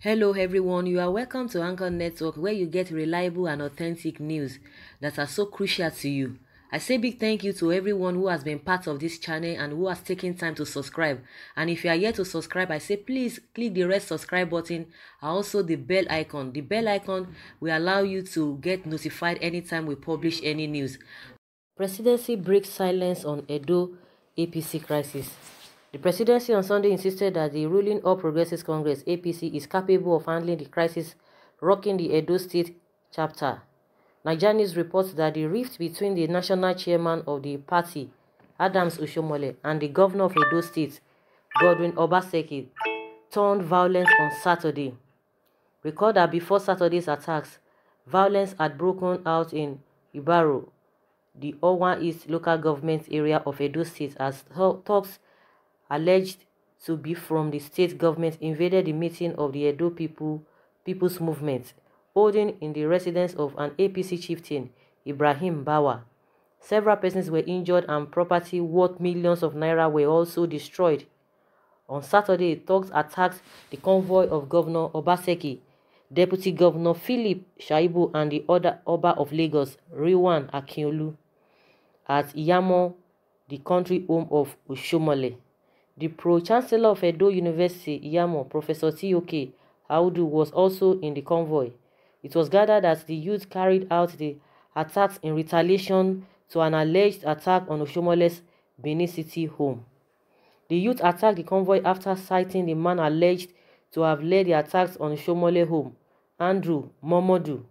Hello everyone, you are welcome to Anchor Network where you get reliable and authentic news that are so crucial to you. I say big thank you to everyone who has been part of this channel and who has taken time to subscribe. And if you are yet to subscribe, I say please click the red subscribe button and also the bell icon. The bell icon will allow you to get notified anytime we publish any news. Presidency breaks silence on Edo APC crisis. The presidency on Sunday insisted that the ruling All Progressives Congress (APC) is capable of handling the crisis rocking the Edo State chapter. Nigeria News reports that the rift between the national chairman of the party, Adams Oshiomole, and the governor of Edo State, Godwin Obaseki, turned violent on Saturday. Recall that before Saturday's attacks, violence had broken out in Ibaro, the Owan East local government area of Edo State, as talks alleged to be from the state government invaded the meeting of the Edo People's Movement, holding in the residence of an APC chieftain, Ibrahim Bawa. Several persons were injured and property worth millions of naira were also destroyed. On Saturday, thugs attacked the convoy of Governor Obaseki, Deputy Governor Philip Shaibu, and the other Oba of Lagos, Riwan Akiolu, at Iyamo, the country home of Oshiomole. The Pro-Chancellor of Edo University, Iyamo, Professor T.O.K. Audu, was also in the convoy. It was gathered that the youth carried out the attacks in retaliation to an alleged attack on Oshiomole's Benin City home. The youth attacked the convoy after citing the man alleged to have led the attacks on Oshiomole home, Andrew Momodu.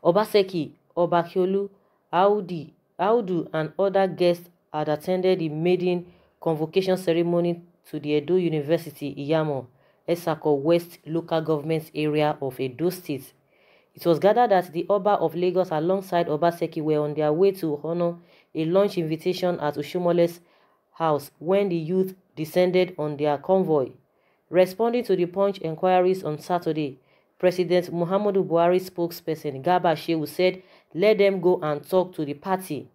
Obaseki, Obakiolu, Audu, and other guests had attended the maiden convocation ceremony to the Edo University, Iyamo, Esako West local government area of Edo State. It was gathered that the Oba of Lagos alongside Obaseki were on their way to honor a lunch invitation at Oshiomole's house when the youth descended on their convoy. Responding to the Punch enquiries on Saturday, President Muhammadu Buhari spokesperson Garba Shehu said, "Let them go and talk to the party."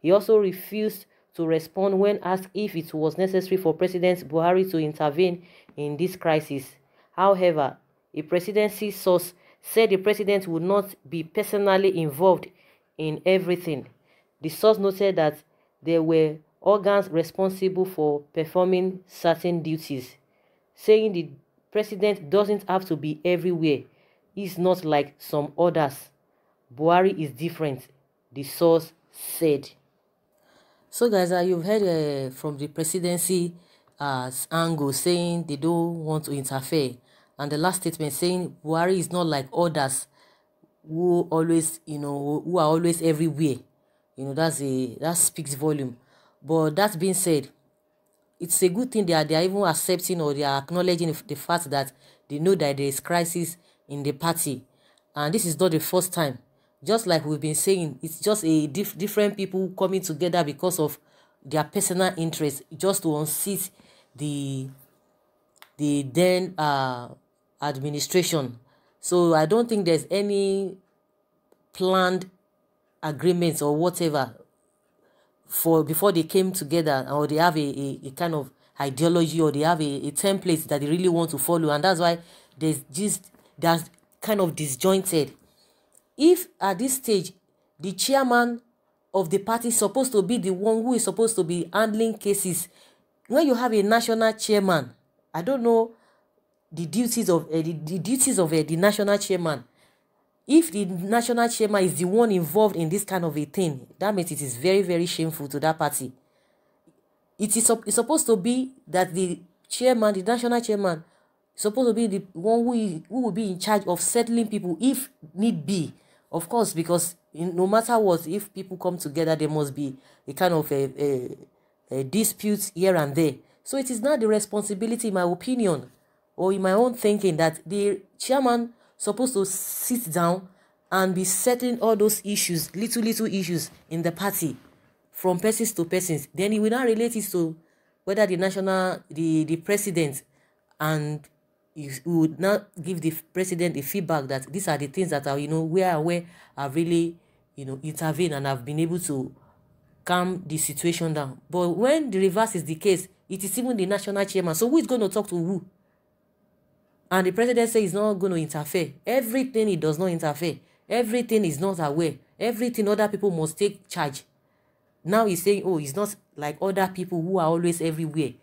He also refused to respond when asked if it was necessary for President Buhari to intervene in this crisis. However, a presidency source said the president would not be personally involved in everything. The source noted that there were organs responsible for performing certain duties, saying the president doesn't have to be everywhere. He's not like some others. Buhari is different, the source said. So guys, you've heard from the presidency angle saying they don't want to interfere, and the last statement saying Buhari is not like others who always, who are always everywhere. That speaks volume. But that being said, it's a good thing that they are even accepting or they are acknowledging the fact that they know that there is crisis in the party, and this is not the first time. Just like we've been saying, it's just a different people coming together because of their personal interest, just to unseat the then administration. So I don't think there's any planned agreements or whatever for before they came together, or they have a kind of ideology, or they have a template that they really want to follow, and that's why that's kind of disjointed. If at this stage the chairman of the party is supposed to be the one who is supposed to be handling cases, when you have a national chairman, I don't know the duties of the national chairman. If the national chairman is the one involved in this kind of a thing, that means it is very, very shameful to that party. It's supposed to be that the chairman, the national chairman, is supposed to be the one who will be in charge of settling people if need be. Of course, because no matter what, if people come together, there must be a kind of a dispute here and there. So it is not the responsibility, in my opinion, or in my own thinking, that the chairman supposed to sit down and be settling all those issues, little issues in the party, from persons to persons. Then he will not relate it to whether the president, and you would not give the president the feedback that these are the things that are, where I've really, intervened and I've been able to calm the situation down. But when the reverse is the case, it is even the national chairman. So who is going to talk to who? And the president says he's not going to interfere. Everything he does not interfere. Everything is not aware. Everything other people must take charge. Now he's saying, oh, he's not like other people who are always everywhere.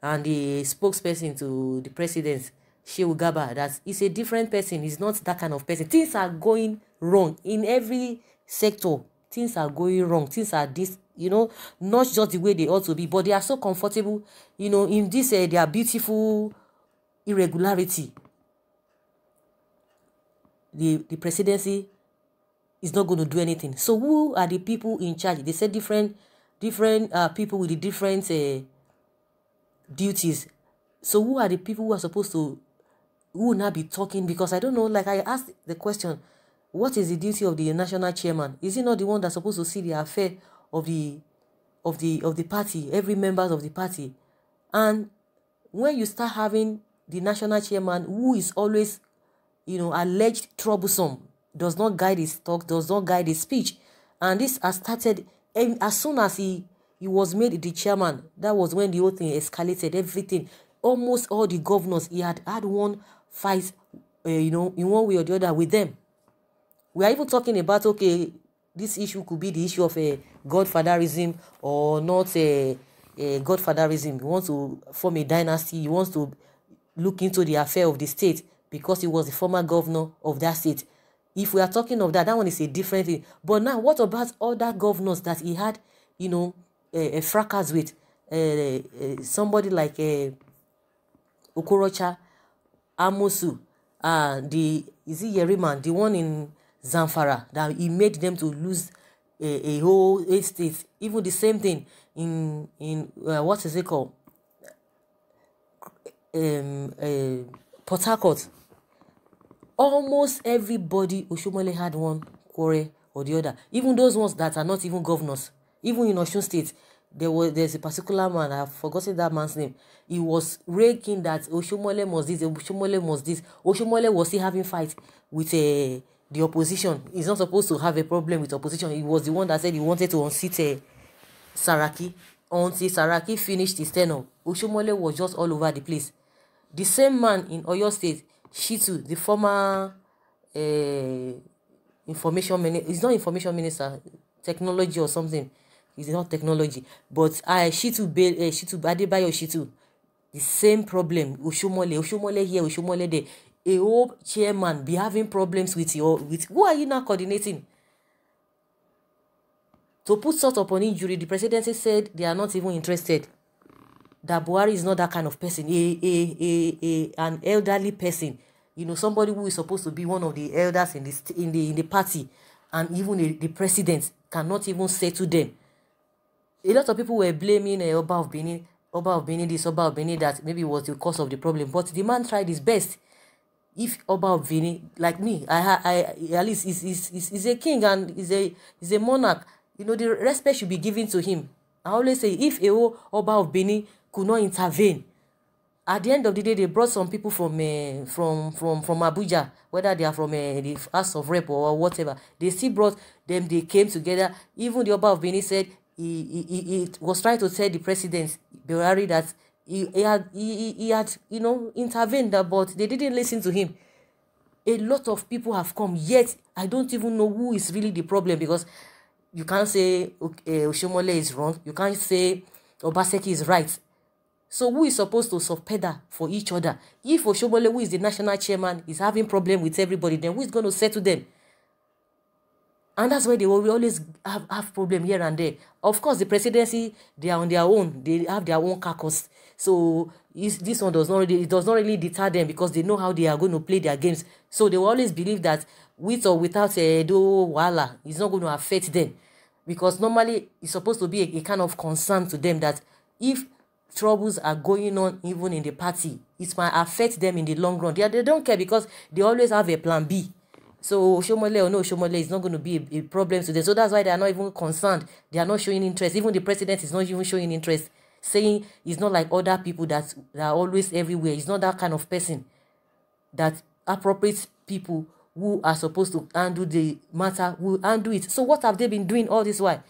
And the spokesperson to the president, Shehu Gaba, that he's a different person. He's not that kind of person. Things are going wrong in every sector. Things are going wrong. Things are this, not just the way they ought to be, but they are so comfortable, in this, their beautiful irregularity. The presidency is not going to do anything. So who are the people in charge? They said different people with the different duties. So who are the people who are supposed to, who will not be talking? Because I don't know, like I asked the question, what is the duty of the national chairman? Is he not the one that's supposed to see the affair of the party, every members of the party? And when you start having the national chairman who is always, alleged troublesome, does not guide his talk, does not guide his speech, and this has started, and as soon as he was made the chairman, that was when the whole thing escalated. Everything, almost all the governors, he had one fight, in one way or the other with them. We are even talking about, okay, this issue could be the issue of a godfatherism or not a godfatherism. He wants to form a dynasty. He wants to look into the affair of the state because he was the former governor of that state. If we are talking of that one is a different thing. But now, what about other governors that he had, a fracas with? Somebody like Okorocha, Amosu, is it Yeriman, the one in Zamfara, that he made them to lose a whole 8 states. Even the same thing in what is it called? Port Harcourt. Almost everybody, Oshiomole had one quarrel or the other. Even those ones that are not even governors. Even in Osun State, there's a particular man, I've forgotten that man's name. He was raking that Oshiomole must this, Oshiomole must this. Oshiomole was still having fight with the opposition. He's not supposed to have a problem with opposition. He was the one that said he wanted to unseat Saraki. Until Saraki finished his tenure, Oshiomole was just all over the place. The same man in Oyo State, Shitu, the former information minister, he's not information minister, technology or something. He's not technology, but Shitu Adebayo Shitu, the same problem. Oshiomole here, Oshiomole there. A whole chairman be having problems with who are you now coordinating? To put sort upon injury, the presidency said they are not even interested. That Buhari is not that kind of person, an elderly person, somebody who is supposed to be one of the elders in the party, and even the president cannot even say to them. A lot of people were blaming Oba of Benin this, Oba of Benin that, maybe it was the cause of the problem, but the man tried his best. If Oba of Benin, like me, I at least is a king and is a monarch, the respect should be given to him. I always say, if Oba of Benin could not intervene, at the end of the day, they brought some people from Abuja, whether they are from the House of Rep or whatever. They still brought them. They came together. Even the Oba of Benin said he was trying to tell the president Buhari that he had intervened, but they didn't listen to him. A lot of people have come, yet I don't even know who is really the problem, because you can't say Oshiomole is wrong. You can't say Obaseki is right. So who is supposed to subpedal for each other? If Oshiomole, who is the national chairman, is having problem with everybody, then who is going to settle them? And that's why they will always have problem here and there. Of course, the presidency, they are on their own. They have their own caucus. So this one does not really deter them, because they know how they are going to play their games. So they will always believe that with or without Edo Wala, it's not going to affect them. Because normally it's supposed to be a kind of concern to them that if troubles are going on even in the party, it might affect them in the long run. They don't care, because they always have a plan B. So Oshiomole or no Oshiomole is not going to be a problem to them. So that's why they are not even concerned. They are not showing interest. Even the president is not even showing interest, saying he's not like other people that are always everywhere. He's not that kind of person. That appropriate people who are supposed to handle the matter will handle it. So what have they been doing all this while?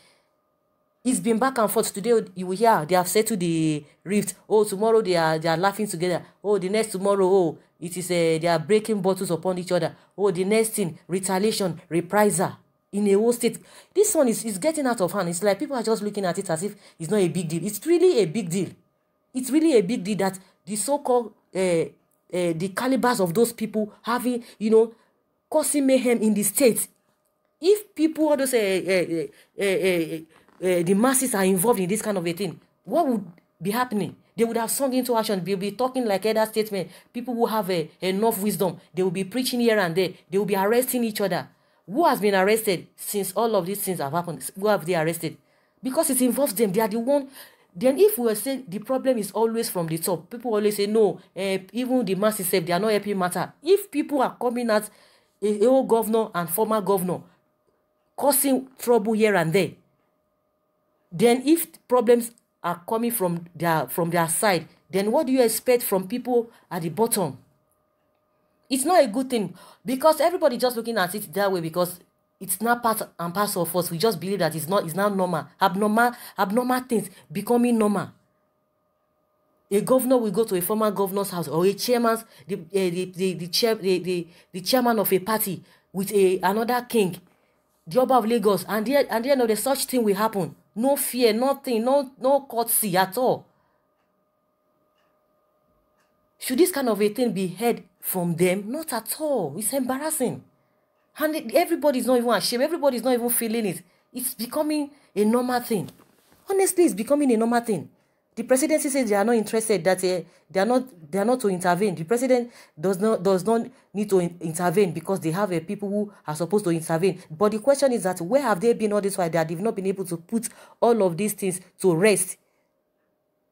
It's been back and forth. Today you will hear they have settled the rift. Oh, tomorrow they are laughing together. Oh, the next tomorrow, oh, it is they are breaking bottles upon each other. Oh, the next thing, retaliation, reprisal in a whole state. This one is getting out of hand. It's like people are just looking at it as if it's not a big deal. It's really a big deal. It's really a big deal that the so-called the calibers of those people having, causing mayhem in the state. If people, all those the masses are involved in this kind of a thing, what would be happening? They would have sung into action. They will be talking like other statesmen. People who have enough wisdom. They will be preaching here and there. They will be arresting each other. Who has been arrested since all of these things have happened? Who have they arrested? Because it involves them. They are the one. Then if we were saying the problem is always from the top, people always say, no, even the masses say they are not helping matter. If people are coming at a old governor and former governor, causing trouble here and there, then if problems are coming from their side, then what do you expect from people at the bottom? It's not a good thing, because everybody just looking at it that way, because it's not part and parcel of us. We just believe that it's now normal. Abnormal things becoming normal. A governor will go to a former governor's house, or a chairman's the chairman of a party with another king, the Oba of Lagos, and the such thing will happen. No fear, nothing, no courtesy at all. Should this kind of a thing be heard from them? Not at all. It's embarrassing. And everybody's not even ashamed. Everybody's not even feeling it. It's becoming a normal thing. Honestly, it's becoming a normal thing. The presidency says they are not interested, that they are not to intervene. The president does not need to intervene, because they have people who are supposed to intervene. But the question is that where have they been all this while that they've not been able to put all of these things to rest?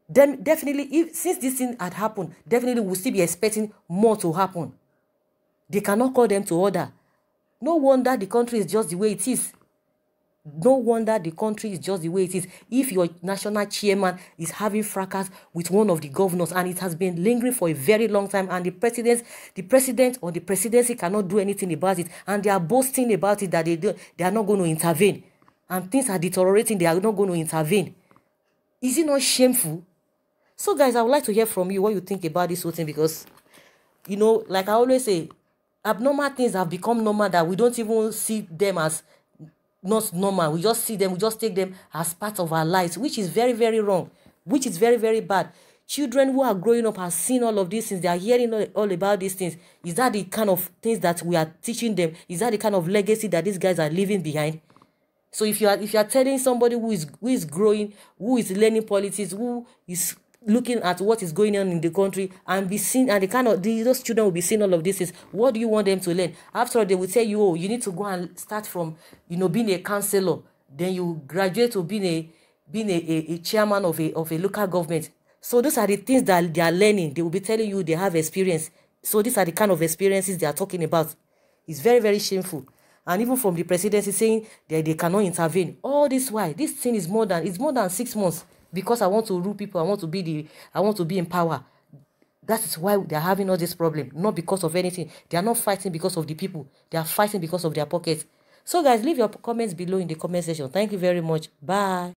Then definitely, since this thing had happened, definitely we'll still be expecting more to happen. They cannot call them to order. No wonder the country is just the way it is. No wonder the country is just the way it is. If your national chairman is having fracas with one of the governors, and it has been lingering for a very long time, and the president or the presidency cannot do anything about it, and they are boasting about it that they are not going to intervene, and things are deteriorating, they are not going to intervene. Is it not shameful? So guys, I would like to hear from you what you think about this whole thing, because, like I always say, abnormal things have become normal, that we don't even see them as not normal. We just see them, we just take them as part of our lives, which is very, very wrong, which is very, very bad. Children who are growing up have seen all of these things. They are hearing all about these things. Is that the kind of things that we are teaching them? Is that the kind of legacy that these guys are leaving behind? So if you are telling somebody who is growing, who is learning politics, who is looking at what is going on in the country, and be seen, and those children will be seeing all of this, is what do you want them to learn? After all, they will tell you, oh, you need to go and start from being a councillor, then you graduate to being a chairman of a local government. So those are the things that they are learning. They will be telling you they have experience. So these are the kind of experiences they are talking about. It's very, very shameful. And even from the presidency saying that they cannot intervene. All this while, this thing is more than 6 months. Because I want to rule people, I want to be in power. That is why they are having all this problem. Not because of anything. They are not fighting because of the people. They are fighting because of their pockets. So guys, leave your comments below in the comment section. Thank you very much. Bye.